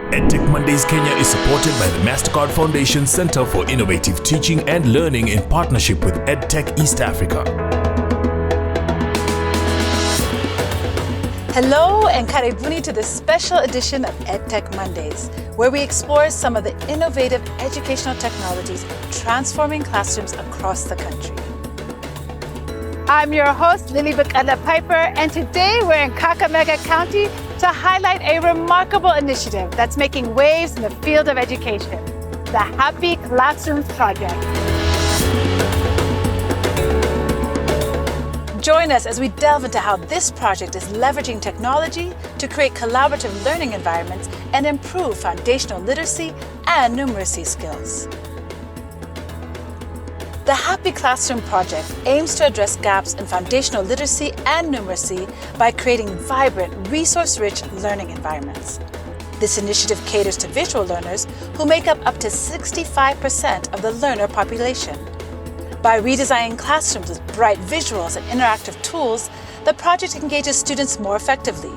EdTech Mondays Kenya is supported by the MasterCard Foundation Center for Innovative Teaching and Learning in partnership with EdTech East Africa. Hello and karibuni to this special edition of EdTech Mondays, where we explore some of the innovative educational technologies transforming classrooms across the country. I'm your host, Lily Bakala Piper, and today we're in Kakamega County to highlight a remarkable initiative that's making waves in the field of education, the Happy Classrooms Project. Join us as we delve into how this project is leveraging technology to create collaborative learning environments and improve foundational literacy and numeracy skills. The Happy Classroom Project aims to address gaps in foundational literacy and numeracy by creating vibrant, resource-rich learning environments. This initiative caters to visual learners who make up to 65% of the learner population. By redesigning classrooms with bright visuals and interactive tools, the project engages students more effectively.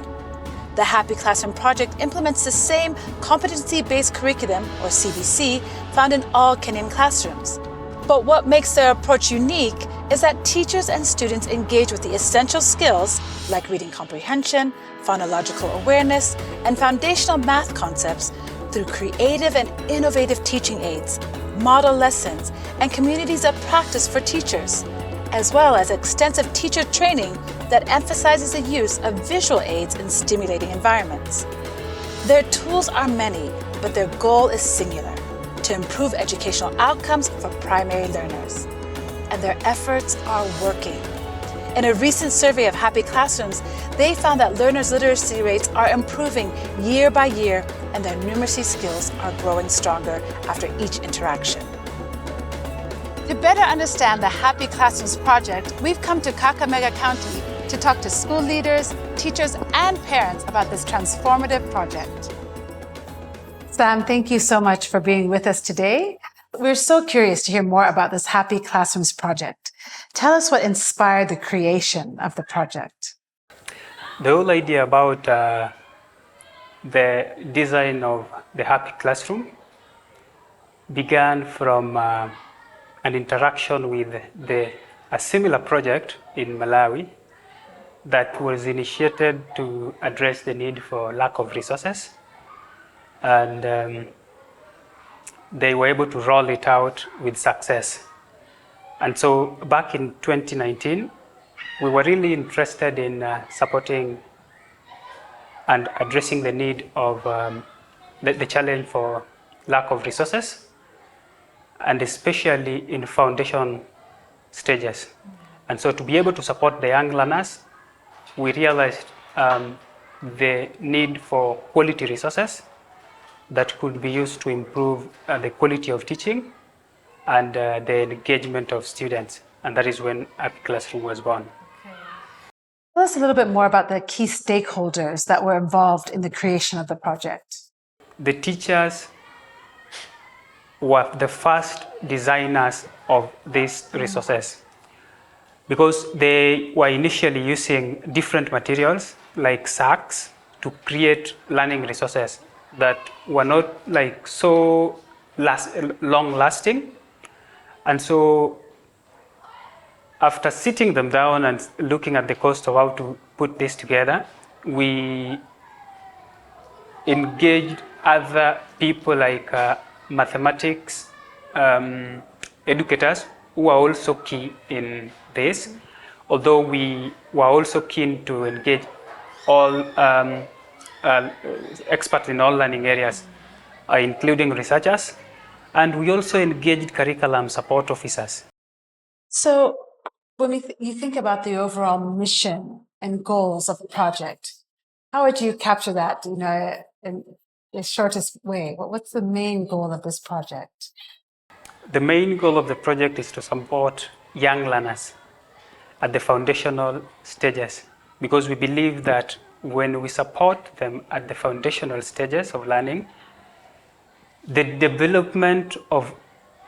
The Happy Classroom Project implements the same competency-based curriculum, or CBC, found in all Kenyan classrooms. But what makes their approach unique is that teachers and students engage with the essential skills like reading comprehension, phonological awareness, and foundational math concepts through creative and innovative teaching aids, model lessons, and communities of practice for teachers, as well as extensive teacher training that emphasizes the use of visual aids in stimulating environments. Their tools are many, but their goal is singular: to improve educational outcomes for primary learners. And their efforts are working. In a recent survey of Happy Classrooms, they found that learners' literacy rates are improving year by year, and their numeracy skills are growing stronger after each interaction. To better understand the Happy Classrooms project, we've come to Kakamega County to talk to school leaders, teachers, and parents about this transformative project. Sam, thank you so much for being with us today. We're so curious to hear more about this Happy Classrooms project. Tell us what inspired the creation of the project. The whole idea about the design of the Happy Classroom began from an interaction with a similar project in Malawi that was initiated to address the need for lack of resources. And they were able to roll it out with success. And so back in 2019, we were really interested in supporting and addressing the need of the challenge for lack of resources, and especially in foundation stages. And so to be able to support the young learners, we realized the need for quality resources that could be used to improve the quality of teaching and the engagement of students. And that is when Happy Classroom was born. Okay. Tell us a little bit more about the key stakeholders that were involved in the creation of the project. The teachers were the first designers of these resources because they were initially using different materials like sacks to create learning resources that were not like so long lasting. And so after sitting them down and looking at the cost of how to put this together, we engaged other people like mathematics educators who are also key in this, although we were also keen to engage all experts in all learning areas, including researchers, and we also engaged curriculum support officers. So when you think about the overall mission and goals of the project, how would you capture that, in the shortest way? What's the main goal of this project? The main goal of the project is to support young learners at the foundational stages, because we believe that when we support them at the foundational stages of learning, the development of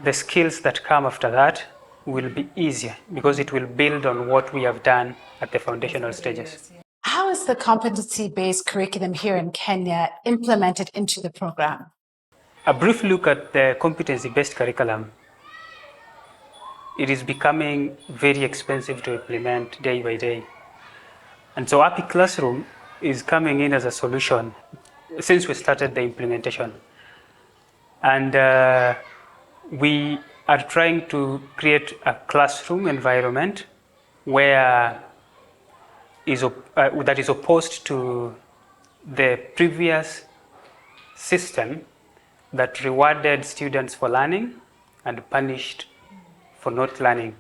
the skills that come after that will be easier because it will build on what we have done at the foundational stages. how is the competency-based curriculum here in Kenya implemented into the program? A brief look at the competency-based curriculum. It is becoming very expensive to implement day by day. And so Happy Classroom is coming in as a solution since we started the implementation. And we are trying to create a classroom environment where that is opposed to the previous system that rewarded students for learning and punished for not learning.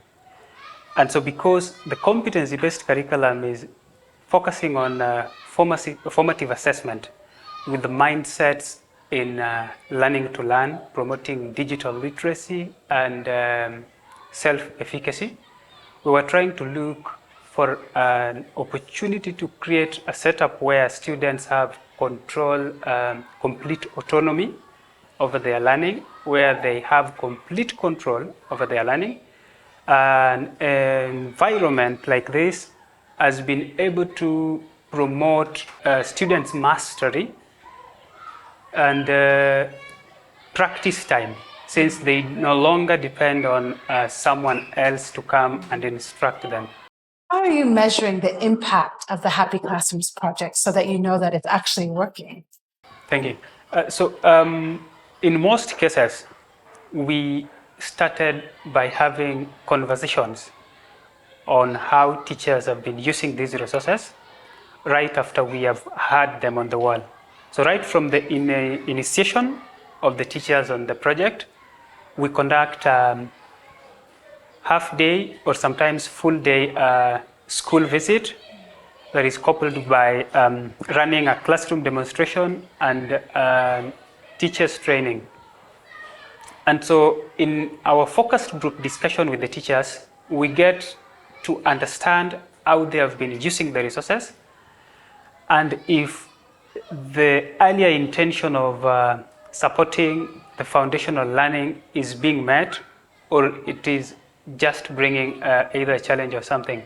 And so because the competency-based curriculum is focusing on formative assessment with the mindsets in learning to learn, promoting digital literacy and self-efficacy, we were trying to look for an opportunity to create a setup where students have control, complete autonomy over their learning, where they have complete control over their learning. An environment like this has been able to promote students' mastery and practice time, since they no longer depend on someone else to come and instruct them. How are you measuring the impact of the Happy Classrooms project so that you know that it's actually working? Thank you. In most cases, we started by having conversations on how teachers have been using these resources right after we have had them on the wall. So right from the initiation of the teachers on the project, we conduct half-day or sometimes full-day school visit that is coupled by running a classroom demonstration and teachers training. And so in our focused group discussion with the teachers, we get to understand how they have been using the resources and if the earlier intention of supporting the foundational learning is being met, or it is just bringing either a challenge or something.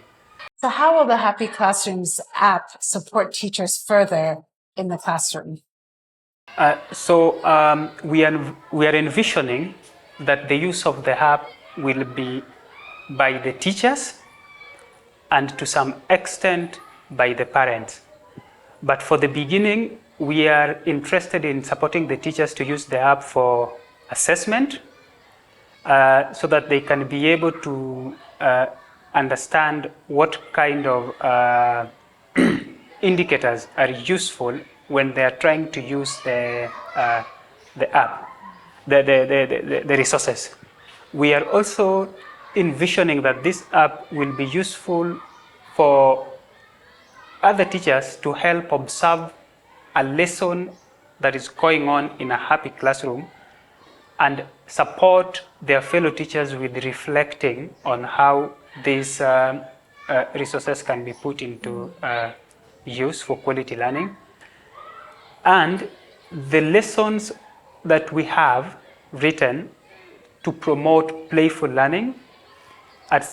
So how will the Happy Classrooms app support teachers further in the classroom? We are envisioning that the use of the app will be by the teachers and to some extent by the parents. But for the beginning, we are interested in supporting the teachers to use the app for assessment so that they can be able to understand what kind of indicators are useful when they are trying to use the app, the resources. We are also envisioning that this app will be useful for other teachers to help observe a lesson that is going on in a Happy Classroom and support their fellow teachers with reflecting on how these resources can be put into use for quality learning. And the lessons that we have written to promote playful learning are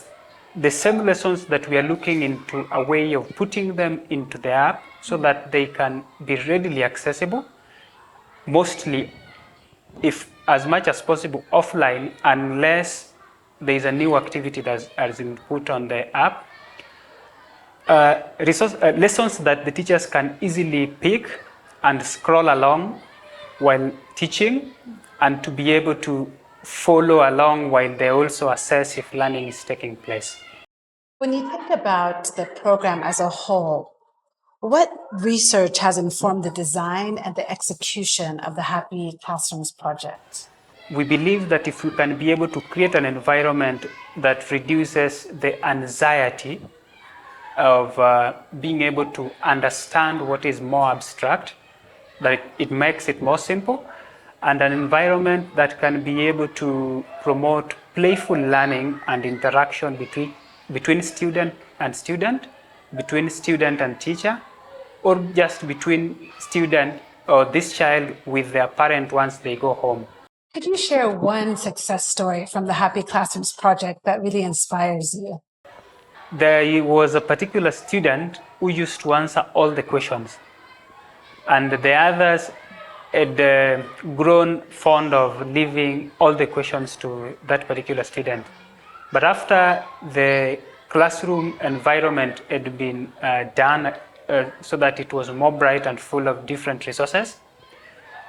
the same lessons that we are looking into a way of putting them into the app so that they can be readily accessible, mostly, if as much as possible, offline, unless there is a new activity that has been put on the app. Lessons that the teachers can easily pick and scroll along while teaching, and to be able to follow along while they also assess if learning is taking place. When you think about the program as a whole, what research has informed the design and the execution of the Happy Classrooms project? We believe that if we can be able to create an environment that reduces the anxiety of being able to understand what is more abstract, that it makes it more simple, and an environment that can be able to promote playful learning and interaction between student and student, between student and teacher, or just between student or this child with their parent once they go home. Could you share one success story from the Happy Classrooms project that really inspires you? There was a particular student who used to answer all the questions, and the others had grown fond of leaving all the questions to that particular student. But after the classroom environment had been done so that it was more bright and full of different resources,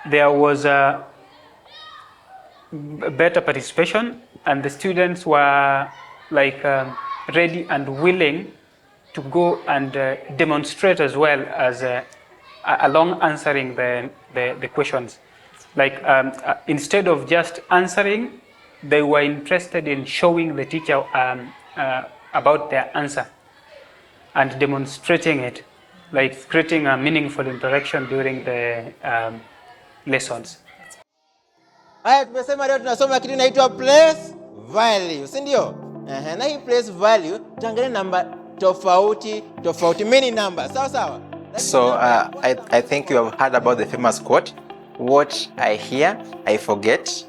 there was a better participation, and the students were like ready and willing to go and demonstrate as well as along answering the questions. Like instead of just answering, they were interested in showing the teacher about their answer and demonstrating it, like creating a meaningful interaction during the lessons. Haya, tumesema leo tunasoma kitu inaitwa place value, si ndio? Na hii place value tuangalie namba tofauti, many numbers. Sawa? So I think you have heard about the famous quote, what I hear, I forget,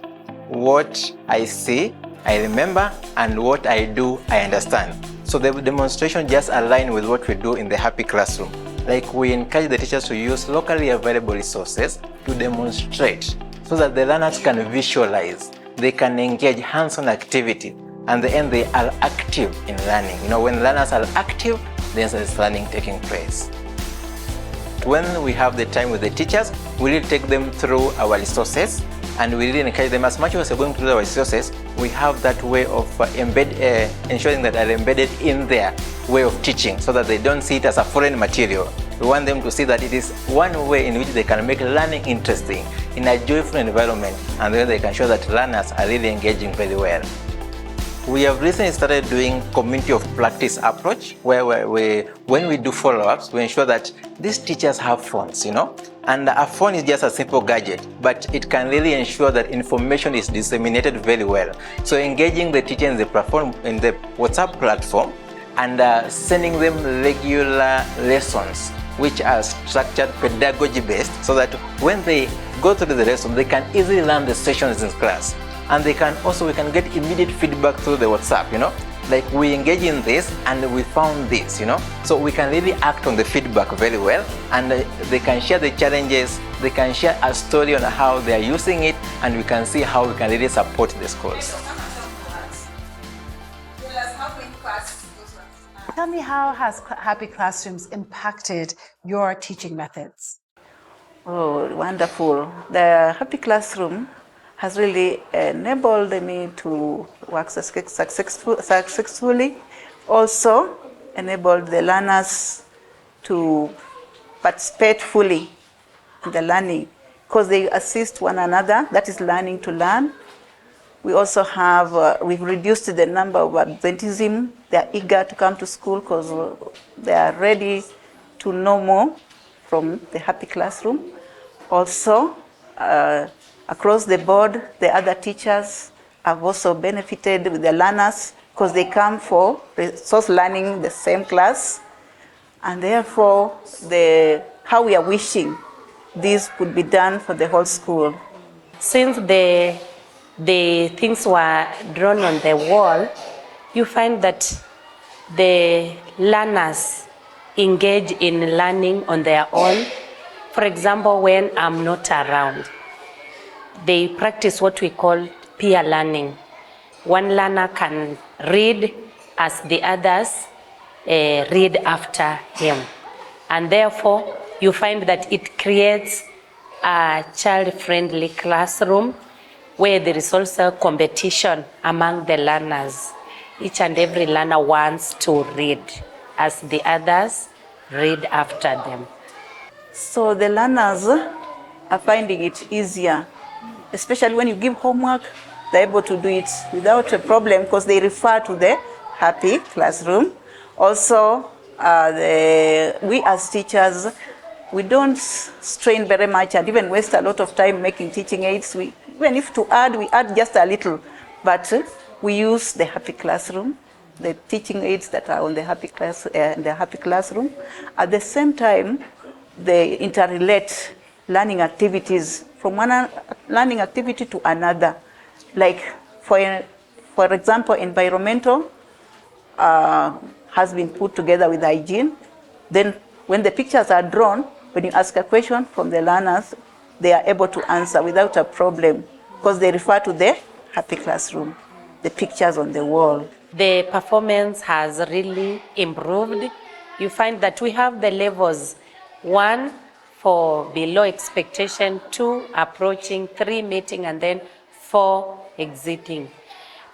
what I see, I remember, and what I do, I understand. So the demonstration just aligns with what we do in the Happy Classroom. Like we encourage the teachers to use locally available resources to demonstrate so that the learners can visualize, they can engage hands-on activity, and the end they are active in learning. You know, when learners are active, then there's learning taking place. When we have the time with the teachers, we really take them through our resources, and we really encourage them as much as we're going through our resources, we have that way of ensuring that they're embedded in their way of teaching so that they don't see it as a foreign material. We want them to see that it is one way in which they can make learning interesting in a joyful environment, and then they can show that learners are really engaging very well. We have recently started doing community of practice approach, where when we do follow-ups, we ensure that these teachers have phones, you know, and a phone is just a simple gadget, but it can really ensure that information is disseminated very well. So engaging the teacher in the platform, in the WhatsApp platform, and sending them regular lessons which are structured pedagogy based, so that when they go through the lesson, they can easily learn the sessions in class. And we can get immediate feedback through the WhatsApp, you know, like we engage in this and we found this, you know, so we can really act on the feedback very well, and they can share the challenges, they can share a story on how they are using it, and we can see how we can really support the schools. Tell me, how has Happy Classrooms impacted your teaching methods? Oh, wonderful. The Happy Classroom has really enabled me to work successfully. Also enabled the learners to participate fully in the learning because they assist one another, that is learning to learn. We also have, we've reduced the number of absenteeism. They are eager to come to school because they are ready to know more from the Happy Classroom. Also, across the board, the other teachers have also benefited with the learners because they come for resource learning in the same class. And therefore, how we are wishing this could be done for the whole school. Since the things were drawn on the wall, you find that the learners engage in learning on their own. For example, when I'm not around, they practice what we call peer learning. One learner can read as the others read after him. And therefore, you find that it creates a child-friendly classroom where there is also competition among the learners. Each and every learner wants to read as the others read after them. So the learners are finding it easier, especially when you give homework, they're able to do it without a problem because they refer to the Happy Classroom. Also, we as teachers, we don't strain very much and even waste a lot of time making teaching aids. Even if to add, we add just a little, but we use the Happy Classroom, the teaching aids that are on the Happy Classroom. At the same time, they interrelate learning activities from one learning activity to another. Like, for example, environmental has been put together with hygiene. Then when the pictures are drawn, when you ask a question from the learners, they are able to answer without a problem because they refer to the happy classroom, the pictures on the wall. The performance has really improved. You find that we have the levels: 1 for below expectation, 2 approaching, 3 meeting, and then 4 exiting.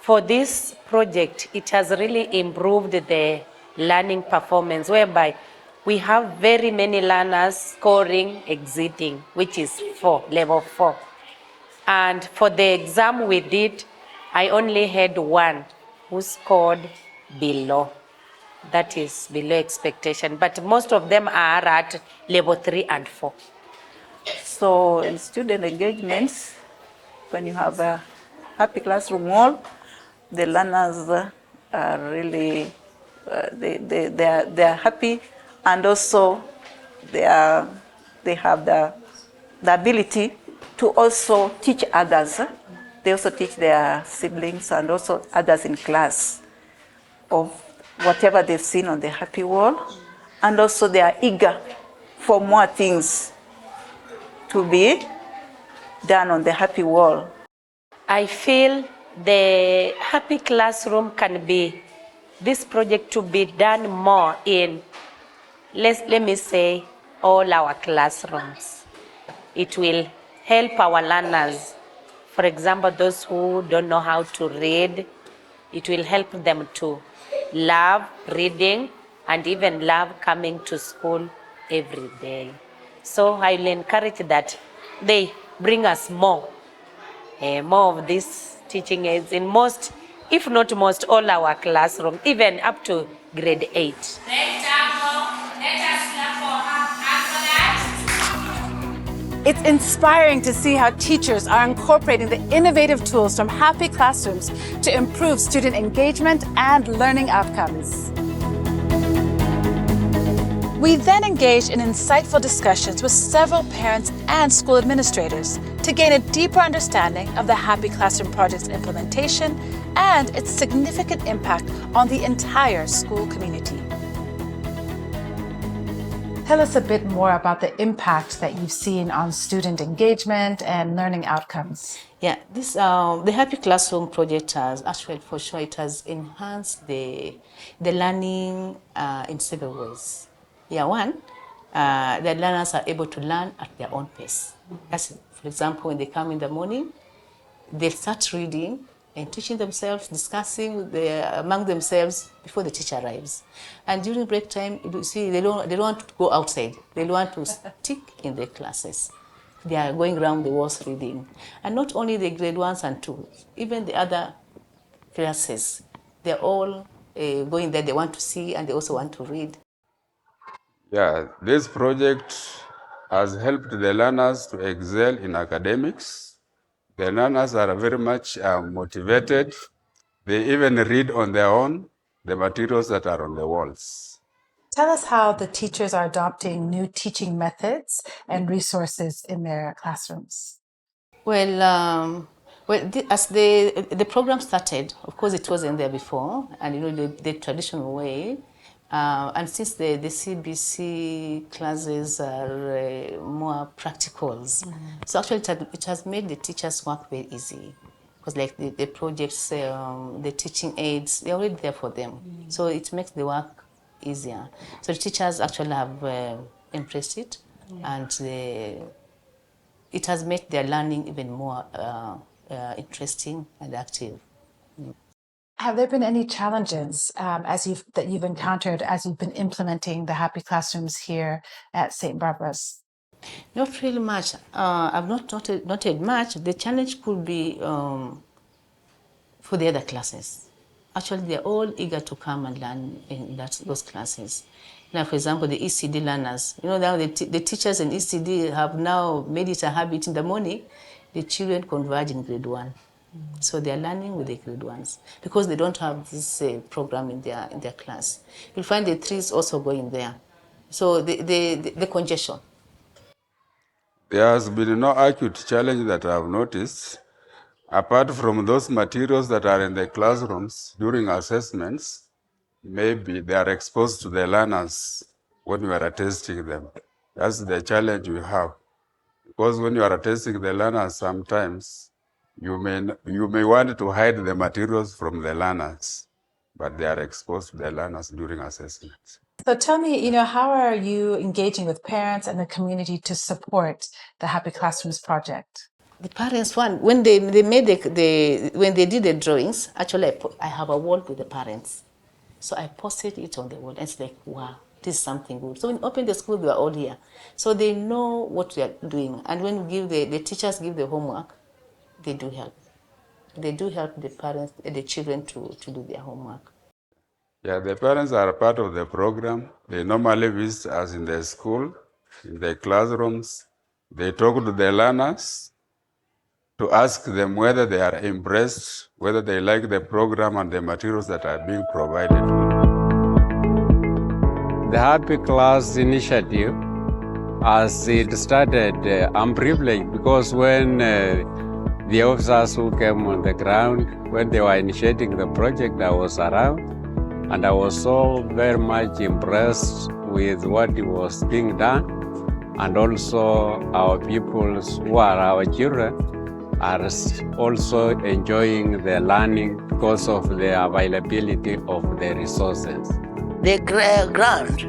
For this project, it has really improved the learning performance, whereby we have very many learners scoring exiting, which is 4, level 4. And for the exam we did, I only had 1 who scored below. That is below expectation. But most of them are at level 3 and 4. So in student engagements, when you have a happy classroom wall, the learners are really, they are happy, and also they have the ability to also teach others. They also teach their siblings and also others in class of whatever they've seen on the happy wall, and also they are eager for more things to be done on the happy wall. I feel the happy classroom can be, this project to be done more in, let me say, all our classrooms. It will help our learners. For example, those who don't know how to read, it will help them to love reading and even love coming to school every day. So I will encourage that they bring us more of these teaching aids in most, if not most, all our classrooms, even up to grade 8. It's inspiring to see how teachers are incorporating the innovative tools from happy classrooms to improve student engagement and learning outcomes. We then engaged in insightful discussions with several parents and school administrators to gain a deeper understanding of the Happy Classroom Project's implementation and its significant impact on the entire school community. Tell us a bit more about the impact that you've seen on student engagement and learning outcomes. Yeah, this the Happy Classroom project has actually, for sure, it has enhanced the learning in several ways. Yeah, one, the learners are able to learn at their own pace. That's, for example, when they come in the morning, they start reading and teaching themselves, discussing among themselves before the teacher arrives. And during break time, you see, they don't want to go outside. They want to stick in their classes. They are going around the walls reading. And not only the grade 1s and 2s, even the other classes, they're all going there. They want to see and they also want to read. Yeah, this project has helped the learners to excel in academics. The learners are very much motivated. They even read on their own the materials that are on the walls. Tell us how the teachers are adopting new teaching methods and resources in their classrooms. Well, as the program started, of course, it wasn't there before, and the traditional way. And since the CBC classes are more practicals, so actually it has made the teachers work very easy. Because like the projects, the teaching aids, they're already there for them. So it makes the work easier. So the teachers actually have embraced it, and it has made their learning even more interesting and active. Have there been any challenges that you've encountered as you've been implementing the Happy Classrooms here at St. Barbara's? Not really much. I've not noted much. The challenge could be for the other classes. Actually, they're all eager to come and learn in those classes. Now, for example, the ECD learners. Now the teachers in ECD have now made it a habit in the morning. The children converge in grade 1. So they're learning with the grade 1s because they don't have this program in their class. You'll find the 3s also going there. So the congestion. There has been no acute challenge that I have noticed. Apart from those materials that are in the classrooms during assessments, maybe they are exposed to the learners when you are testing them. That's the challenge we have. Because when you are testing the learners, sometimes you may want to hide the materials from the learners, but they are exposed to the learners during assessments. So tell me, how are you engaging with parents and the community to support the Happy Classrooms project? The parents, when they made when they did the drawings, actually I have a wall with the parents. So I posted it on the wall and it's like, wow, this is something good. So when we open the school, we are all here. So they know what we are doing. And when we give the teachers give the homework, they do help. They do help the parents, the children to do their homework. Yeah, the parents are part of the program. They normally visit us in the school, in the classrooms. They talk to the learners to ask them whether they are impressed, whether they like the program and the materials that are being provided. The Happy Class initiative, as it started, I'm privileged because when the officers who came on the ground, when they were initiating the project, I was around, and I was so very much impressed with what was being done, and also our pupils who are our children are also enjoying the learning because of the availability of the resources. The grant,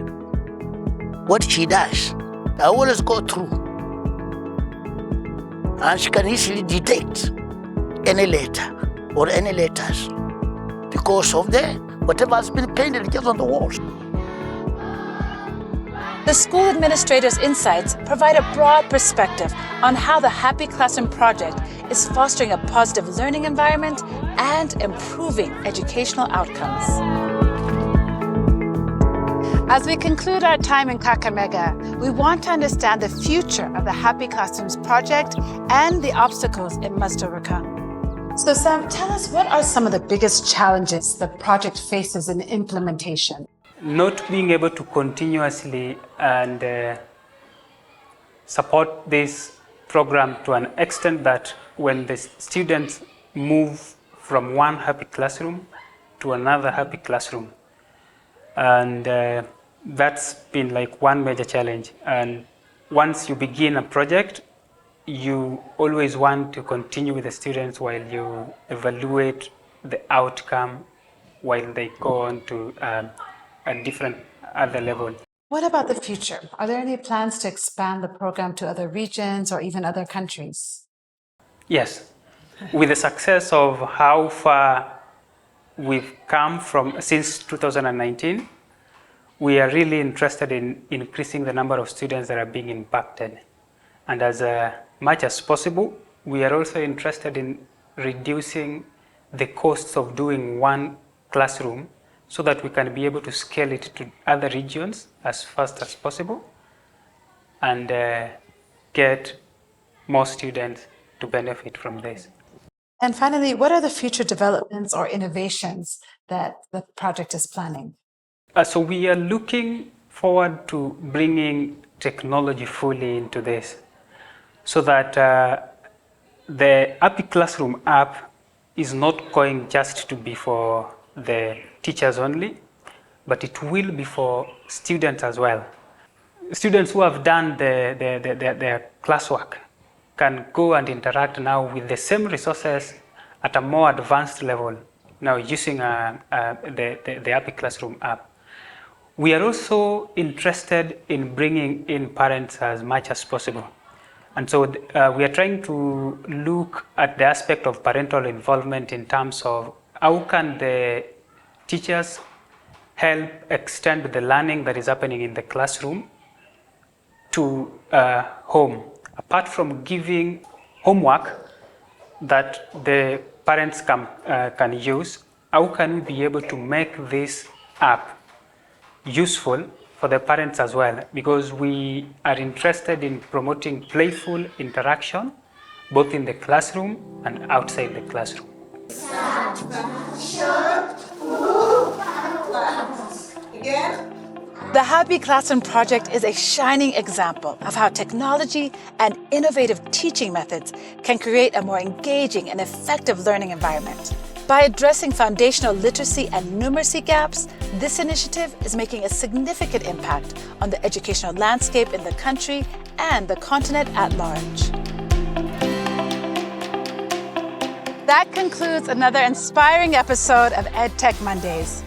what she does, I always go through. And she can easily detect any letter or any letters because of whatever has been painted just on the walls. The school administrator's insights provide a broad perspective on how the Happy Classroom project is fostering a positive learning environment and improving educational outcomes. As we conclude our time in Kakamega, we want to understand the future of the Happy Classrooms project and the obstacles it must overcome. So Sam, tell us, what are some of the biggest challenges the project faces in implementation? Not being able to continuously and support this program to an extent that when the students move from one happy classroom to another happy classroom. And that's been like one major challenge. And once you begin a project, you always want to continue with the students while you evaluate the outcome while they go on to a different other level. What about the future? Are there any plans to expand the program to other regions or even other countries? Yes. With the success of how far we've come from since 2019, we are really interested in increasing the number of students that are being impacted. And as much as possible, we are also interested in reducing the costs of doing one classroom so that we can be able to scale it to other regions as fast as possible and get more students to benefit from this. And finally, what are the future developments or innovations that the project is planning? So we are looking forward to bringing technology fully into this so that the Happy Classroom app is not going just to be for the teachers only, but it will be for students as well. Students who have done their classwork can go and interact now with the same resources at a more advanced level, now using the Happy Classroom app. We are also interested in bringing in parents as much as possible. And so we are trying to look at the aspect of parental involvement in terms of how can the teachers help extend the learning that is happening in the classroom to home. Apart from giving homework that the parents can use, how can we be able to make this app useful for the parents as well? Because we are interested in promoting playful interaction both in the classroom and outside the classroom. The Happy Classroom project is a shining example of how technology and innovative teaching methods can create a more engaging and effective learning environment. By addressing foundational literacy and numeracy gaps, this initiative is making a significant impact on the educational landscape in the country and the continent at large. That concludes another inspiring episode of EdTech Mondays.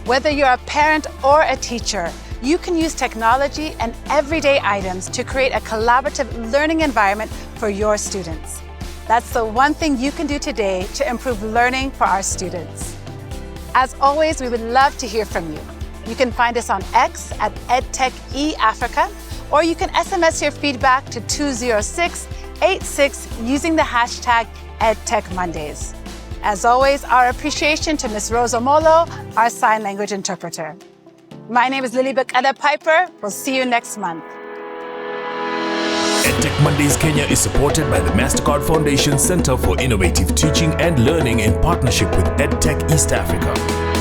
Whether you're a parent or a teacher, you can use technology and everyday items to create a collaborative learning environment for your students. That's the one thing you can do today to improve learning for our students. As always, we would love to hear from you. You can find us on X at EdTechEAfrica, or you can SMS your feedback to 20686 using the hashtag EdTechMondays. As always, our appreciation to Ms. Rose Omolo, our sign language interpreter. My name is Lily Bakada Piper. We'll see you next month. EdTech Mondays Kenya is supported by the MasterCard Foundation Center for Innovative Teaching and Learning in partnership with EdTech East Africa.